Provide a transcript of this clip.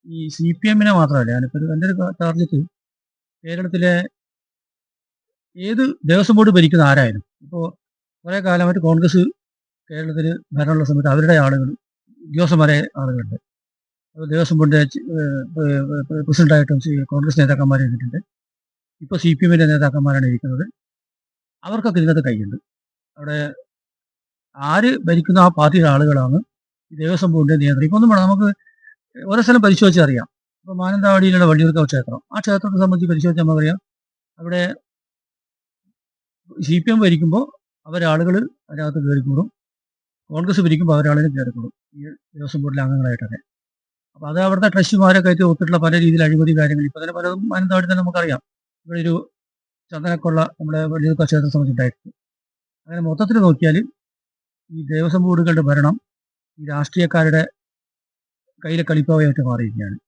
ഈ CPM-നെ മാത്രമല്ല, ഞാനിപ്പോൾ എൻ്റെ ഒരു ടാർഗറ്റ് കേരളത്തിലെ ഏത് ദേവസ്വം ബോർഡ് ഭരിക്കുന്ന ആരായാലും, ഇപ്പോൾ കുറേ കാലമായിട്ട് കോൺഗ്രസ് കേരളത്തിൽ ഭരണമുള്ള സമയത്ത് അവരുടെ ആളുകൾ, ഉദ്യോഗസ്ഥന്മാരെ ആളുകളുണ്ട്. അപ്പോൾ ദേവസ്വം ബോർഡിൻ്റെ പ്രസിഡൻ്റായിട്ടും കോൺഗ്രസ് നേതാക്കന്മാർ ഇരുന്നിട്ടുണ്ട്. ഇപ്പോൾ CPM-ൻ്റെ നേതാക്കന്മാരാണ് ഇരിക്കുന്നത്. അവർക്കൊക്കെ ഇതിനകത്ത് കൈയുണ്ട്. അവിടെ ആര് ഭരിക്കുന്ന ആ പാർട്ടിയുടെ ആളുകളാണ് ഈ ദേവസ്വം ബോർഡിനെ നിയന്ത്രിക്കും. ഒന്നും വേണം, നമുക്ക് ഓരോ സ്ഥലം പരിശോധിച്ചാൽ അറിയാം. ഇപ്പോൾ മാനന്തവാടിയിലുള്ള വള്ളിയൂർക്കാവ് ക്ഷേത്രം, ആ ക്ഷേത്രത്തെ സംബന്ധിച്ച് പരിശോധിച്ചാൽ നമുക്കറിയാം. അവിടെ CPM ഭരിക്കുമ്പോൾ അവരാളുകൾ അതിനകത്ത് കയറിക്കൂടും, കോൺഗ്രസ് ഭരിക്കുമ്പോൾ അവരാളുകൾ കയറിക്കൂടും, ഈ ദേവസ്വം ബോർഡിലെ അംഗങ്ങളായിട്ടൊക്കെ. അപ്പോൾ അത് അവിടുത്തെ ട്രസ്റ്റിമാരൊക്കെ ആയിട്ട് ഒത്തിട്ടുള്ള പല രീതിയിൽ അഴിമതി കാര്യങ്ങൾ ഇപ്പോൾ തന്നെ പലതും മാനന്തവാടി തന്നെ നമുക്കറിയാം. ഇവിടെ ഒരു ചന്ദനക്കൊള്ള നമ്മുടെ വള്ളിയൂർക്കാവ് ക്ഷേത്രത്തെ സംബന്ധിച്ചിട്ടായിരുന്നു. അങ്ങനെ മൊത്തത്തിൽ നോക്കിയാൽ ഈ ദേവസ്വം ബോർഡുകളുടെ ഭരണം ഈ രാഷ്ട്രീയക്കാരുടെ കയ്യിലെ കളിപ്പാവയായിട്ട് മാറിയിരിക്കുകയാണ്.